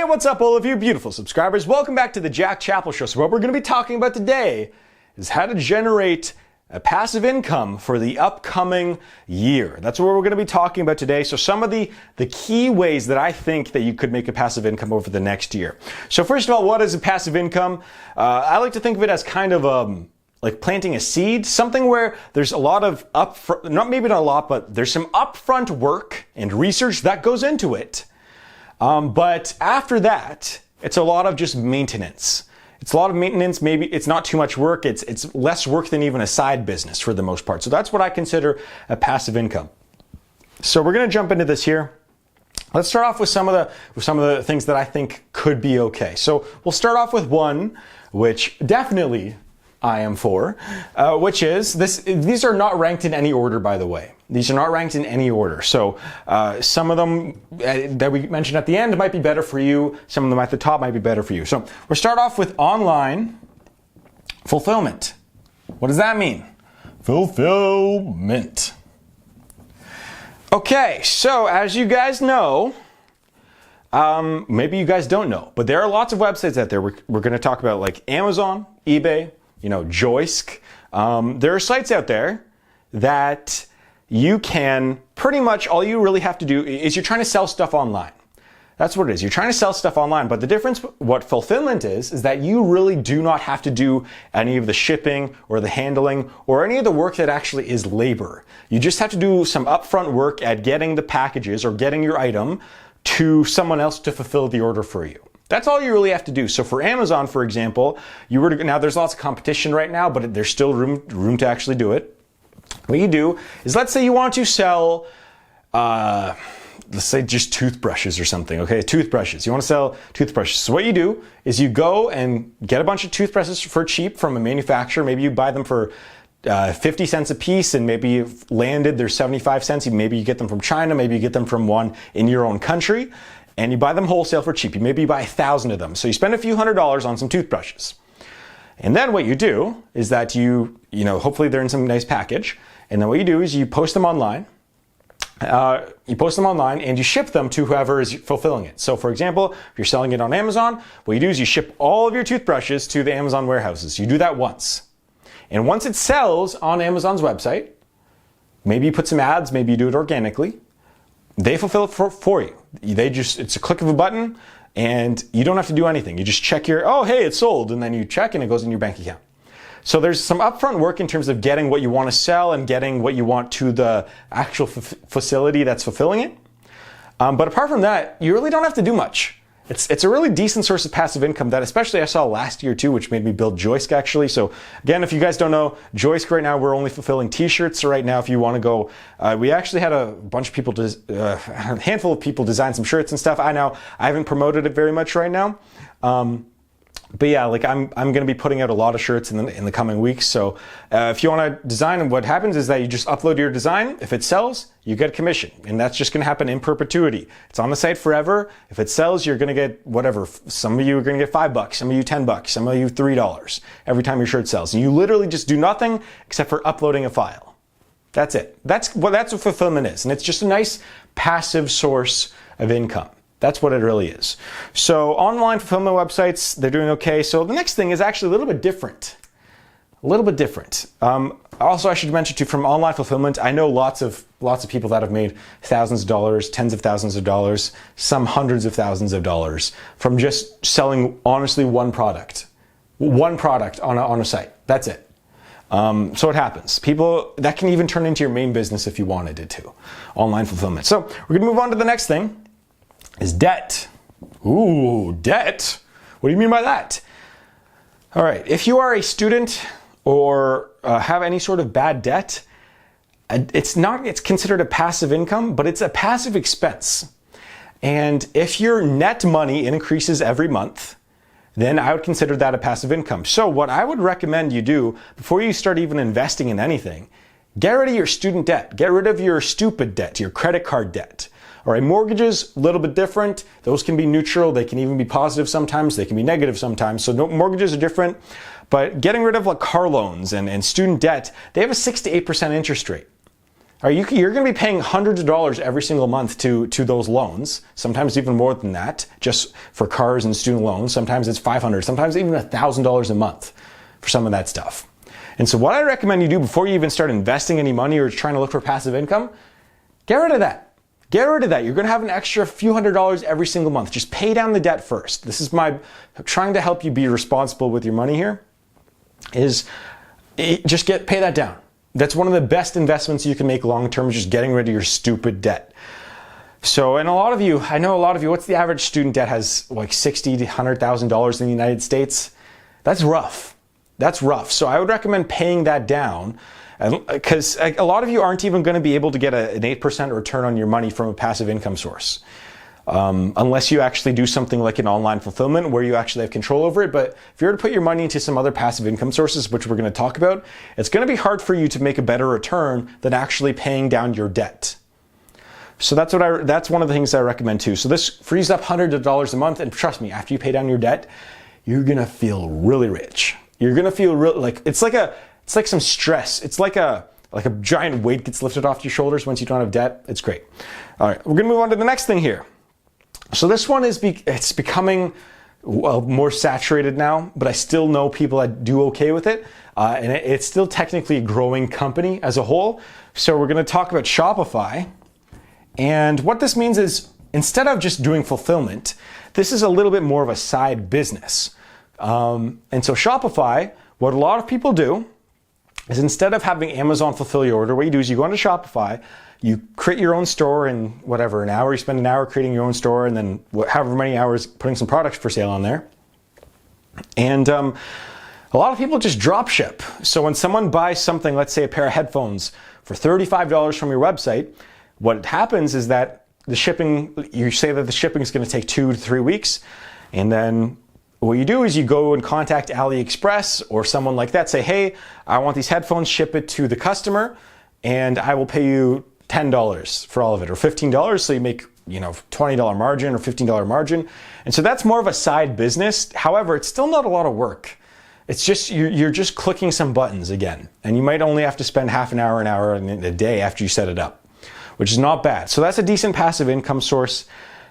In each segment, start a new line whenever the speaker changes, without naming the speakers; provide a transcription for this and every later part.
Hey, what's up, all of you beautiful subscribers? Welcome back to the Chapple Show. So what we're going to be talking about today is how to generate a passive income for the upcoming year. That's what we're going to be talking about today. So some of the key ways that I think that you could make a passive income over the next year. So first of all, what is a passive income? I like to think of it as kind of like planting a seed, something where there's a lot of upfront, maybe not a lot, but there's some upfront work and research that goes into it. But after that, it's a lot of just maintenance. It's a lot of maintenance. Maybe it's not too much work. It's less work than even a side business for the most part. So that's what I consider a passive income. So we're going to jump into this here. Let's start off with some of the things that I think could be okay. So we'll start off with one, which definitely I am for, which is this. These are not ranked in any order, by the way. These are not ranked in any order. So some of them that we mentioned at the end might be better for you. Some of them at the top might be better for you. So we'll start off with online fulfillment. What does that mean? Fulfillment. Okay, so as you guys know, maybe you guys don't know, but there are lots of websites out there we're going to talk about, like Amazon, eBay, Joisk. There are sites out there that you can pretty much, all you really have to do is you're trying to sell stuff online. That's what it is. You're trying to sell stuff online, but the difference, what fulfillment is that you really do not have to do any of the shipping or the handling or any of the work that actually is labor. You just have to do some upfront work at getting the packages or getting your item to someone else to fulfill the order for you. That's all you really have to do. So for Amazon, for example, now there's lots of competition right now, but there's still room to actually do it. What you do is, let's say you want to sell, let's say just toothbrushes or something, okay? Toothbrushes. You want to sell toothbrushes. So what you do is you go and get a bunch of toothbrushes for cheap from a manufacturer. Maybe you buy them for 50 cents a piece, and maybe you've landed, they're 75 cents. Maybe you get them from China. Maybe you get them from one in your own country. And you buy them wholesale for cheap. Maybe you buy 1,000 of them. So you spend a few $100s on some toothbrushes. And then what you do is that you hopefully they're in some nice package. And then what you do is you post them online. And you ship them to whoever is fulfilling it. So for example, if you're selling it on Amazon, what you do is you ship all of your toothbrushes to the Amazon warehouses. You do that once. And once it sells on Amazon's website, maybe you put some ads, maybe you do it organically, they fulfill it for you. It's a click of a button, and you don't have to do anything. You just check oh, hey, it's sold, and then you check and it goes in your bank account. So there's some upfront work in terms of getting what you want to sell and getting what you want to the actual facility that's fulfilling it. But apart from that, you really don't have to do much. It's a really decent source of passive income that especially I saw last year too, which made me build Joisk actually. So again, if you guys don't know, Joisk right now, we're only fulfilling t-shirts. So right now, if you want to go, we actually had a bunch of people, a handful of people design some shirts and stuff. I haven't promoted it very much right now. But yeah, like I'm going to be putting out a lot of shirts in the coming weeks. So if you want to design, and what happens is that you just upload your design. If it sells, you get a commission, and that's just going to happen in perpetuity. It's on the site forever. If it sells, you're going to get whatever. Some of you are going to get $5, some of you $10, some of you $3 every time your shirt sells. And you literally just do nothing except for uploading a file. That's it. That's what fulfillment is, and it's just a nice passive source of income. That's what it really is. So online fulfillment websites, they're doing okay. So the next thing is actually a little bit different. Also, I should mention too, from online fulfillment, I know lots of people that have made thousands of dollars, tens of thousands of dollars, some hundreds of thousands of dollars from just selling honestly one product on a site. That's it. So it happens. That can even turn into your main business if you wanted it to. Online fulfillment. So we're gonna move on to the next thing. Is debt. Ooh, debt? What do you mean by that? All right, if you are a student or have any sort of bad debt, it's considered a passive income, but it's a passive expense. And if your net money increases every month, then I would consider that a passive income. So what I would recommend you do before you start even investing in anything, get rid of your student debt. Get rid of your stupid debt, your credit card debt. All right, mortgages, a little bit different. Those can be neutral. They can even be positive sometimes. They can be negative sometimes. So mortgages are different. But getting rid of like car loans and student debt, they have a 6 to 8% interest rate. You're going to be paying hundreds of dollars every single month to those loans, sometimes even more than that, just for cars and student loans. Sometimes it's $500, sometimes even $1,000 a month for some of that stuff. And so what I recommend you do before you even start investing any money or trying to look for passive income, get rid of that. Get rid of that. You're going to have an extra few $100s every single month. Just pay down the debt first. This is trying to help you be responsible with your money here, is just pay that down. That's one of the best investments you can make long term, is just getting rid of your stupid debt. So, and I know a lot of you, what's the average student debt has like $60,000 to $100,000 in the United States? That's rough. That's rough. So I would recommend paying that down, because a lot of you aren't even going to be able to get an 8% return on your money from a passive income source. Unless you actually do something like an online fulfillment where you actually have control over it. But if you were to put your money into some other passive income sources, which we're going to talk about, it's going to be hard for you to make a better return than actually paying down your debt. So that's one of the things I recommend too. So this frees up hundreds of dollars a month, and trust me, after you pay down your debt, you're going to feel really rich. You're going to feel it's like some stress. It's like a giant weight gets lifted off your shoulders once you don't have debt. It's great. All right, we're going to move on to the next thing here. So this one it's becoming more saturated now, but I still know people that do okay with it. And it's still technically a growing company as a whole. So we're going to talk about Shopify. And what this means is, instead of just doing fulfillment, this is a little bit more of a side business. And so Shopify, what a lot of people do is, instead of having Amazon fulfill your order, what you do is you go onto Shopify, you create your own store in whatever, an hour, you spend an hour creating your own store, and then however many hours putting some products for sale on there. And a lot of people just drop ship. So when someone buys something, let's say a pair of headphones for $35 from your website, what happens is that you say that the shipping is going to take 2 to 3 weeks, and then what you do is you go and contact AliExpress or someone like that, say, hey, I want these headphones, ship it to the customer, and I will pay you $10 for all of it, or $15, so you make $20 margin or $15 margin. And so that's more of a side business. However, it's still not a lot of work. It's just, you're just clicking some buttons again, and you might only have to spend half an hour in a day after you set it up, which is not bad. So that's a decent passive income source.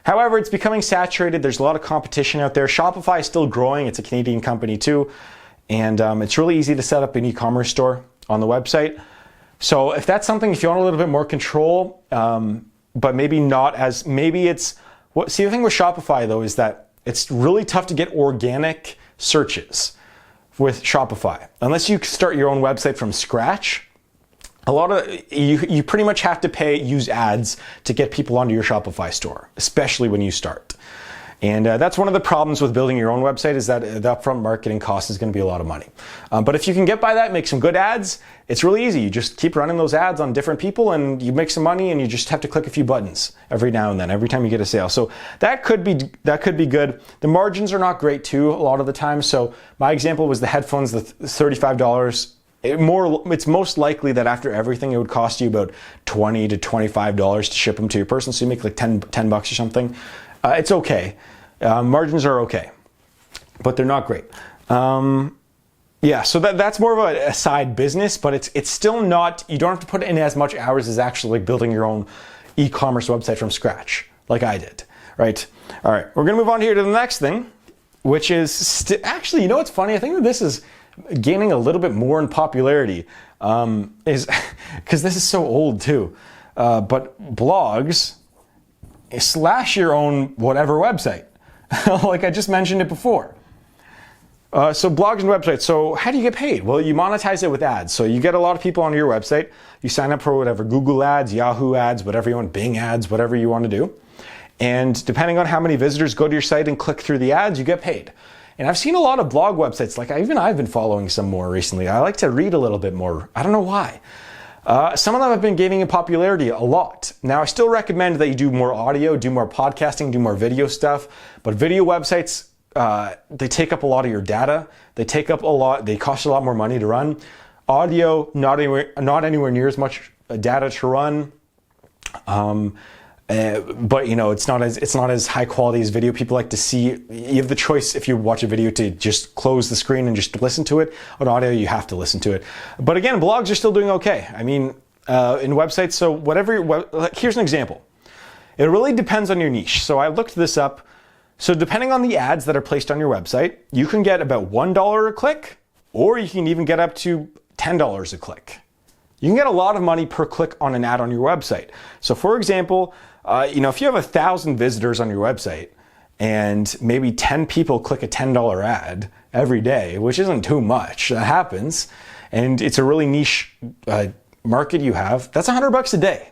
However, it's becoming saturated. There's a lot of competition out there. Shopify is still growing. It's a Canadian company too. And it's really easy to set up an e-commerce store on the website. So if that's something, if you want a little bit more control, but maybe not as, see, the thing with Shopify though is that it's really tough to get organic searches with Shopify. Unless you start your own website from scratch, you pretty much have to use ads to get people onto your Shopify store, especially when you start. And that's one of the problems with building your own website, is that the upfront marketing cost is going to be a lot of money. But if you can get by that, make some good ads, it's really easy. You just keep running those ads on different people and you make some money, and you just have to click a few buttons every now and then, every time you get a sale. So that could be good. The margins are not great too, a lot of the time. So my example was the headphones, the $35. It's most likely that after everything, it would cost you about $20 to $25 to ship them to your person. So you make like 10 bucks or something. It's okay. Margins are okay, but they're not great. Yeah, so that's more of a side business, but it's still not, you don't have to put in as much hours as actually like building your own e-commerce website from scratch, like I did, right? All right, we're gonna move on here to the next thing, which is, actually, you know what's funny? I think that this is gaining a little bit more in popularity, is because this is so old too, but blogs / your own whatever website. Like I just mentioned it before. So blogs and websites. So how do you get paid? Well, you monetize it with ads. So you get a lot of people on your website. You sign up for whatever, Google ads, Yahoo ads, whatever you want, Bing ads, whatever you want to do. And depending on how many visitors go to your site and click through the ads, you get paid. And I've seen a lot of blog websites, like I've been following some more recently. I like to read a little bit more. I don't know why. Some of them have been gaining in popularity a lot. Now, I still recommend that you do more audio, do more podcasting, do more video stuff. But video websites, they take up a lot of your data. They cost a lot more money to run. Audio, not anywhere near as much data to run. But it's not as high quality as video. People like to see, you have the choice if you watch a video to just close the screen and just listen to it. On audio, you have to listen to it. But again, blogs are still doing okay. I mean, in websites. So whatever like, here's an example. It really depends on your niche. So I looked this up. So depending on the ads that are placed on your website, you can get about $1 a click, or you can even get up to $10 a click. You can get a lot of money per click on an ad on your website. So for example, if you have 1,000 visitors on your website and maybe 10 people click a $10 ad every day, which isn't too much, that happens, and it's a really niche market you have, that's $100 a day.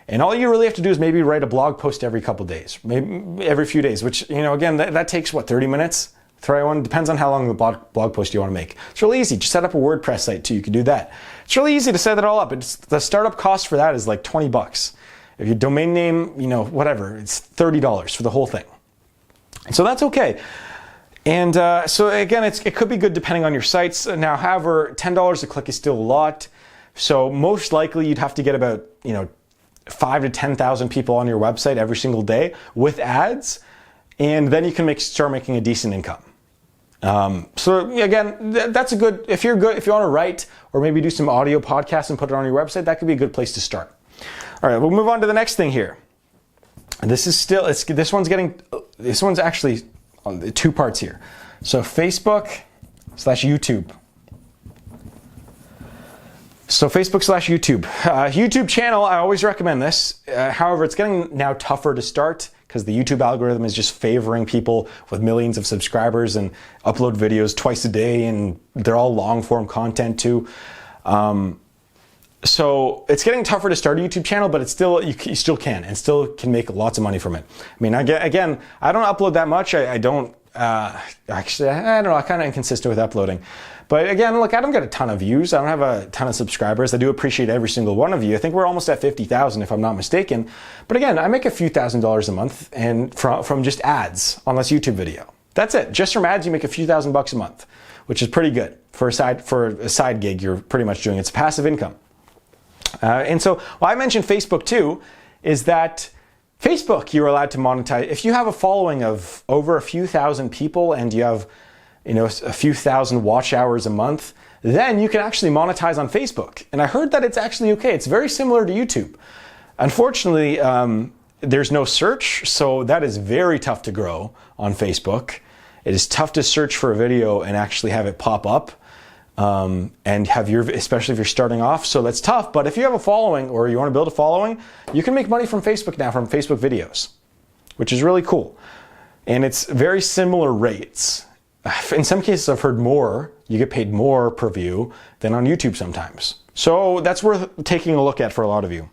And all you really have to do is maybe write a blog post every couple days, maybe every few days, which, again, that takes, 30 minutes? Try one. Depends on how long the blog post you want to make. It's really easy. Just set up a WordPress site too. You can do that. It's really easy to set that all up. The startup cost for that is like $20. If your domain name, whatever, it's $30 for the whole thing. So that's okay. And so again, it could be good depending on your sites. Now, however, $10 a click is still a lot. So most likely you'd have to get about, 5 to 10,000 people on your website every single day with ads, and then you can start making a decent income. So again, that's a good, if you want to write or maybe do some audio podcasts and put it on your website, that could be a good place to start. All right, we'll move on to the next thing here. This one's actually on the 2 parts here. So Facebook/YouTube. So Facebook/YouTube. YouTube channel, I always recommend this. However, it's getting now tougher to start because the YouTube algorithm is just favoring people with millions of subscribers and upload videos twice a day, and they're all long form content too. So it's getting tougher to start a YouTube channel, but it's still, you still can, and still can make lots of money from it. I mean, again, I don't upload that much. I don't know, I'm kind of inconsistent with uploading. But again, look, I don't get a ton of views. I don't have a ton of subscribers. I do appreciate every single one of you. I think we're almost at 50,000 if I'm not mistaken. But again, I make a few $1,000s a month and from just ads on this YouTube video. That's it. Just from ads, you make a few $1,000s a month, which is pretty good for a side gig. You're pretty much doing. It's passive income. And so why I mentioned Facebook too is that Facebook, you're allowed to monetize. If you have a following of over a few thousand people and you have a few thousand watch hours a month, then you can actually monetize on Facebook. And I heard that it's actually okay. It's very similar to YouTube. Unfortunately, there's no search, so that is very tough to grow on Facebook. It is tough to search for a video and actually have it pop up, and have especially if you're starting off. So that's tough. But if you have a following or you want to build a following, you can make money from Facebook now, from Facebook videos, which is really cool. And it's very similar rates. In some cases, I've heard you get paid more per view than on YouTube sometimes. So that's worth taking a look at for a lot of you.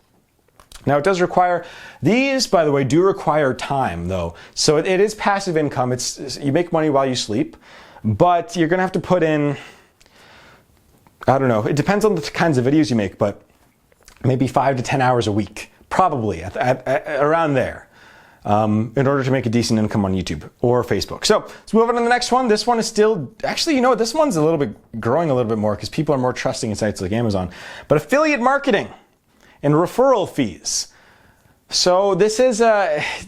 Now it does require, these by the way do require time though. So it is passive income. You make money while you sleep, but you're gonna have to put in, I don't know, it depends on the kinds of videos you make, but maybe 5 to 10 hours a week, probably around there. In order to make a decent income on YouTube or Facebook. So let's move on to the next one. This one is still, actually, this one's a little bit growing a little bit more because people are more trusting in sites like Amazon. But affiliate marketing and referral fees. So this is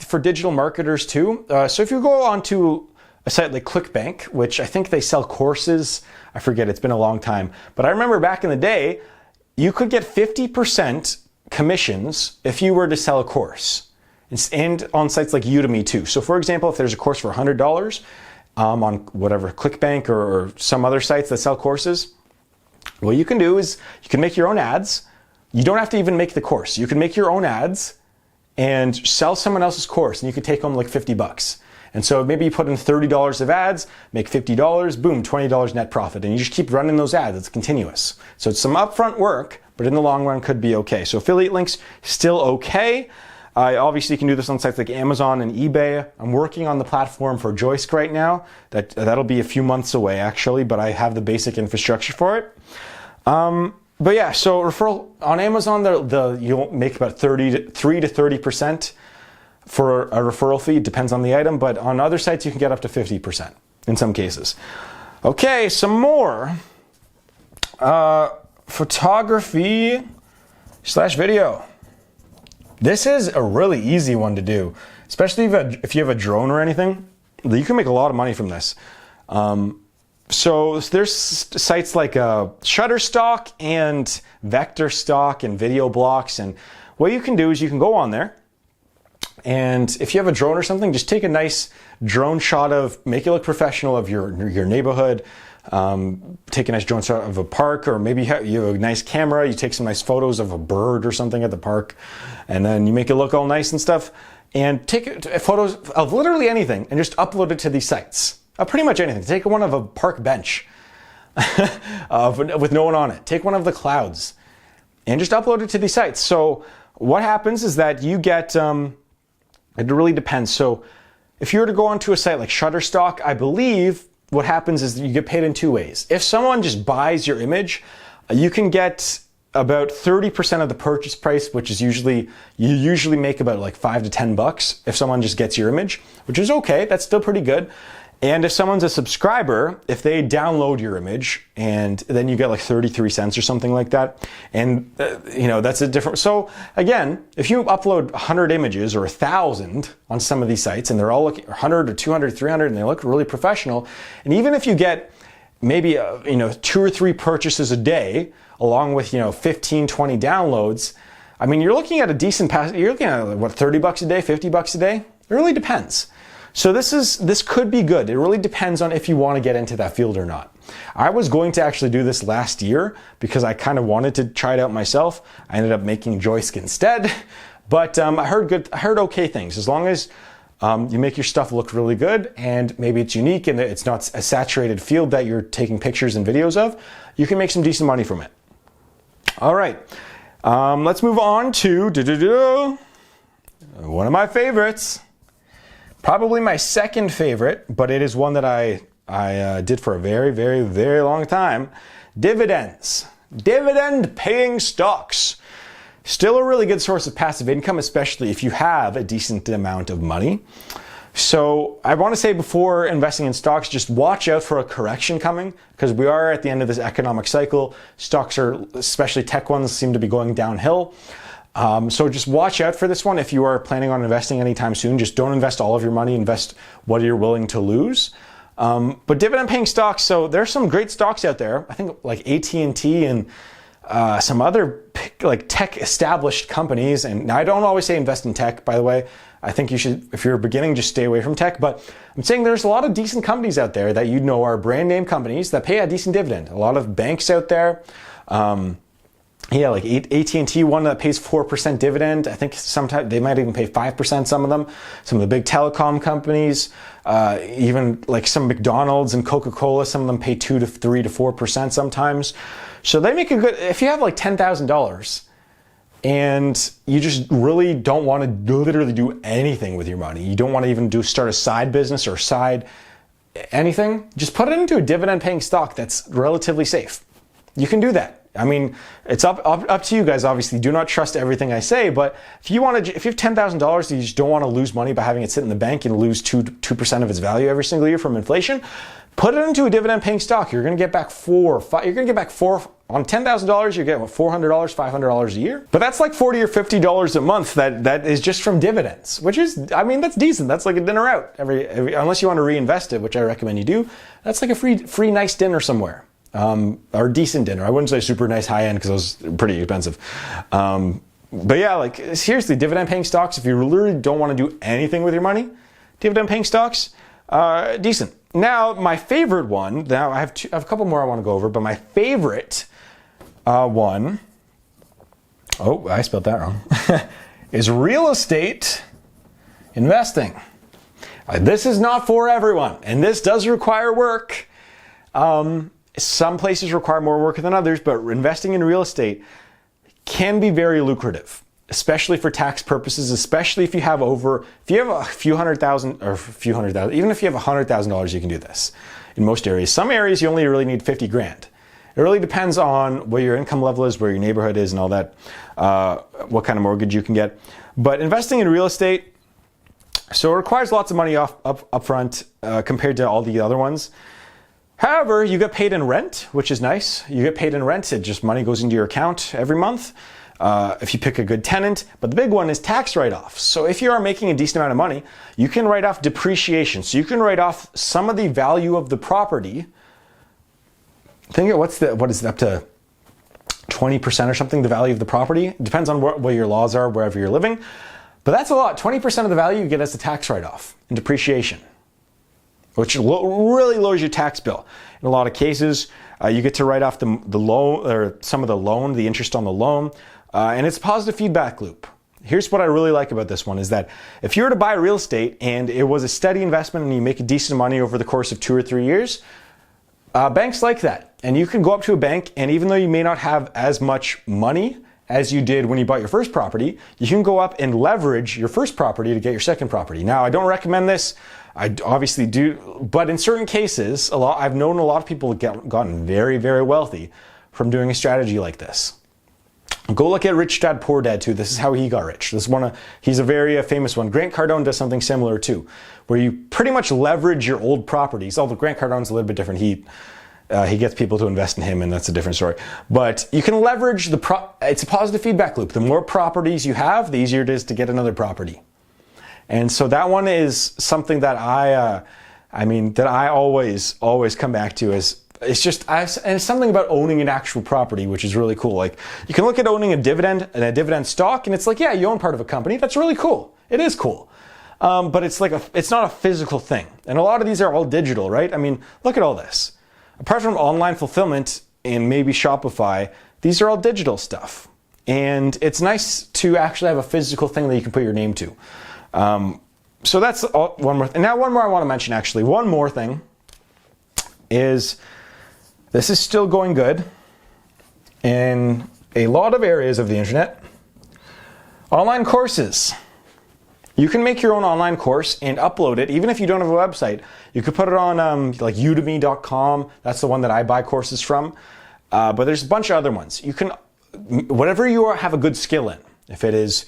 for digital marketers too. So if you go onto a site like ClickBank, which I think they sell courses, I forget, it's been a long time. But I remember back in the day, you could get 50% commissions if you were to sell a course. And on sites like Udemy too. So for example, if there's a course for $100 on whatever, ClickBank or some other sites that sell courses, what you can do is you can make your own ads. You don't have to even make the course. You can make your own ads and sell someone else's course, and you can take home like $50. And so maybe you put in $30 of ads, make $50, boom, $20 net profit. And you just keep running those ads. It's continuous. So it's some upfront work, but in the long run could be okay. So affiliate links, still okay. Obviously, you can do this on sites like Amazon and eBay. I'm working on the platform for Joisk right now. That'll be a few months away, actually, but I have the basic infrastructure for it. But yeah, so referral on Amazon, you'll make about 3 to 30% for a referral fee. It depends on the item, but on other sites, you can get up to 50% in some cases. Okay, some more. Photography/video. This is a really easy one to do, especially if you have a drone or anything. You can make a lot of money from this. So there's sites like Shutterstock and Vector Stock and Video Blocks. And what you can do is you can go on there, and if you have a drone or something, just take a nice drone shot make it look professional of your neighborhood. Take a nice drone shot of a park, or maybe you have a nice camera, you take some nice photos of a bird or something at the park, and then you make it look all nice and stuff, and take photos of literally anything and just upload it to these sites. Pretty much anything. Take one of a park bench with no one on it. Take one of the clouds and just upload it to these sites. So what happens is that you get, it really depends. So if you were to go onto a site like Shutterstock, I believe what happens is that you get paid in two ways. If someone just buys your image, you can get about 30% of the purchase price, which is you usually make about like $5 to $10 if someone just gets your image, which is okay. That's still pretty good. And if someone's a subscriber, if they download your image, and then you get like 33 cents or something like that. And that's a different, so again, if you upload 100 images or 1,000 on some of these sites, and they're all looking 100 or 200, 300, and they look really professional, and even if you get maybe 2 or 3 purchases a day, along with 15, 20 downloads, I mean, you're looking at a decent you're looking at what, $30 a day, $50 a day? It really depends. So this could be good. It really depends on if you want to get into that field or not. I was going to actually do this last year because I kind of wanted to try it out myself. I ended up making Joisk instead, but I heard okay things. As long as you make your stuff look really good, and maybe it's unique and it's not a saturated field that you're taking pictures and videos of, you can make some decent money from it. All right, let's move on to one of my favorites. Probably my second favorite, but it is one that I did for a very, very, very long time. Dividends. Dividend paying stocks. Still a really good source of passive income, especially if you have a decent amount of money. So I want to say, before investing in stocks, just watch out for a correction coming, because we are at the end of this economic cycle. Stocks are, especially tech ones, seem to be going downhill. So just watch out for this one. If you are planning on investing anytime soon, just don't invest all of your money, invest what you're willing to lose. But dividend paying stocks, so there's some great stocks out there. I think like AT&T and some other like tech established companies. And now, I don't always say invest in tech, by the way. I think you should, if you're beginning, just stay away from tech. But I'm saying there's a lot of decent companies out there that are brand name companies that pay a decent dividend. A lot of banks out there. Yeah, like AT&T, one that pays 4% dividend. I think sometimes they might even pay 5%, some of them. Some of the big telecom companies, even like some McDonald's and Coca-Cola, some of them pay 2 to 3 to 4% sometimes. So they make a good, if you have like $10,000 and you just really don't want to literally do anything with your money, you don't want to even start a side business or side anything, just put it into a dividend paying stock that's relatively safe. You can do that. I mean, it's up to you guys. Obviously, do not trust everything I say. But if you have $10,000, you just don't want to lose money by having it sit in the bank and lose 2% of its value every single year from inflation, put it into a dividend-paying stock. You're going to get back $4 on $10,000. You get $400, $500 a year. But that's like $40 or $50 a month. That is just from dividends, which is, I mean, that's decent. That's like a dinner out every unless you want to reinvest it, which I recommend you do. That's like a free nice dinner somewhere. Or decent dinner. I wouldn't say super nice high end, because those are pretty expensive. But yeah, like seriously, dividend paying stocks, if you literally don't want to do anything with your money, dividend paying stocks, decent. Now, my favorite one, now I have a couple more I want to go over, but my favorite one, oh, I spelled that wrong, is real estate investing. This is not for everyone, and this does require work. Some places require more work than others, but investing in real estate can be very lucrative, especially for tax purposes, especially if you have a few hundred thousand, even if you have $100,000, you can do this in most areas. Some areas you only really need 50 grand. It really depends on what your income level is, where your neighborhood is and all that, what kind of mortgage you can get. But investing in real estate, so it requires lots of money up front compared to all the other ones. However, you get paid in rent, which is nice. You get paid in rent. It just money goes into your account every month if you pick a good tenant. But the big one is tax write-offs. So if you are making a decent amount of money, you can write off depreciation. So you can write off some of the value of the property think what is it, up to 20% or something, the value of the property. It depends on what your laws are wherever you're living. But that's a lot. 20% of the value you get as a tax write-off and depreciation, which really lowers your tax bill. In a lot of cases, you get to write off the loan, or some of the loan, the interest on the loan, and it's a positive feedback loop. Here's what I really like about this one is that if you were to buy real estate and it was a steady investment and you make a decent money over the course of 2 or 3 years, banks like that. And you can go up to a bank, and even though you may not have as much money as you did when you bought your first property, you can go up and leverage your first property to get your second property. Now, I don't recommend this. I obviously do, but in certain cases, I've known a lot of people gotten very, very wealthy from doing a strategy like this. Go look at Rich Dad Poor Dad too. This is how he got rich. He's a very famous one. Grant Cardone does something similar too, where you pretty much leverage your old properties. Although Grant Cardone's a little bit different. He gets people to invest in him, and that's a different story. But you can leverage it's a positive feedback loop. The more properties you have, the easier it is to get another property. And so that one is something that I always come back to as and it's something about owning an actual property, which is really cool. Like, you can look at owning a dividend stock, and it's like, yeah, you own part of a company. That's really cool. It is cool. But it's not a physical thing. And a lot of these are all digital, right? I mean, look at all this. Apart from online fulfillment and maybe Shopify, these are all digital stuff. And it's nice to actually have a physical thing that you can put your name to. So that's one more thing. Now, one more I want to mention, actually. One more thing is, this is still going good in a lot of areas of the internet. Online courses. You can make your own online course and upload it, even if you don't have a website. You could put it on like udemy.com. That's the one that I buy courses from. But there's a bunch of other ones. You can, whatever you have a good skill in. If it is,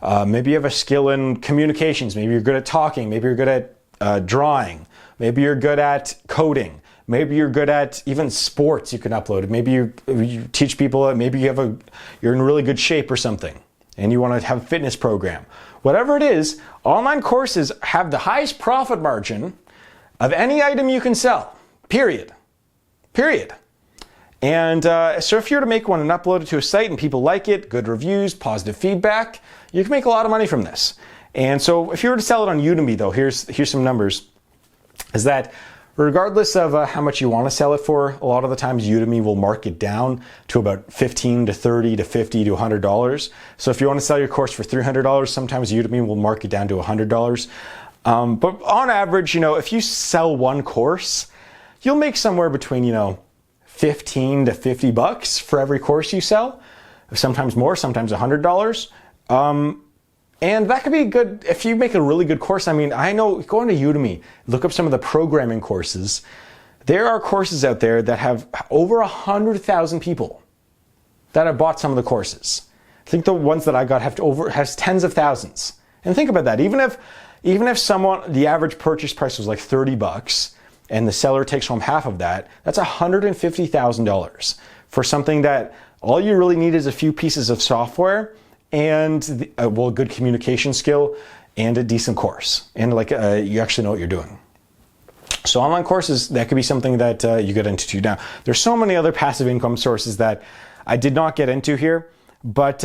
maybe you have a skill in communications. Maybe you're good at talking. Maybe you're good at drawing. Maybe you're good at coding. Maybe you're good at even sports. You can upload it. Maybe you teach people. Maybe you're in really good shape or something, and you want to have a fitness program. Whatever it is, online courses have the highest profit margin of any item you can sell. Period. And so if you were to make one and upload it to a site and people like it, good reviews, positive feedback, you can make a lot of money from this. And so if you were to sell it on Udemy, though, here's some numbers, is that regardless of how much you want to sell it for, a lot of the times Udemy will mark it down to about $15 to $30 to $50 to $100. So if you want to sell your course for $300, sometimes Udemy will mark it down to $100. But on average, if you sell one course, you'll make somewhere between, $15 to $50 for every course you sell. Sometimes more, sometimes $100. And that could be good if you make a really good course. I mean, I know, go into Udemy, look up some of the programming courses. There are courses out there that have over 100,000 people that have bought some of the courses. I think the ones that I got has tens of thousands. And think about that. Even if the average purchase price was like $30 and the seller takes home half of that, that's $150,000 for something that all you really need is a few pieces of software and a good communication skill and a decent course. And you actually know what you're doing. So online courses, that could be something that you get into too. Now, there's so many other passive income sources that I did not get into here, but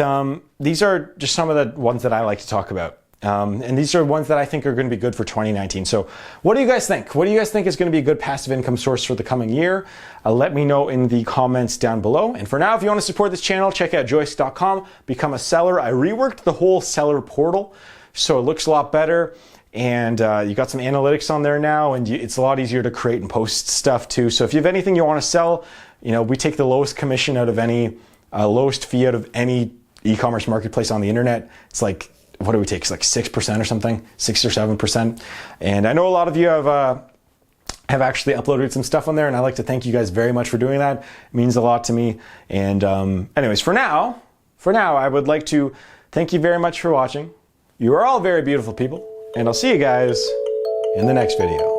these are just some of the ones that I like to talk about. And these are ones that I think are going to be good for 2019. So what do you guys think? What do you guys think is going to be a good passive income source for the coming year? Let me know in the comments down below. And for now, if you want to support this channel, check out joisk.com, become a seller. I reworked the whole seller portal, so it looks a lot better. And you got some analytics on there now, and it's a lot easier to create and post stuff too. So if you have anything you want to sell, we take the lowest commission out of lowest fee out of any e-commerce marketplace on the internet. It's like, what do we take? It's like 6% or something, 6 or 7%. And I know a lot of you have actually uploaded some stuff on there, and I'd like to thank you guys very much for doing that. It means a lot to me. And anyways, for now, I would like to thank you very much for watching. You are all very beautiful people, and I'll see you guys in the next video.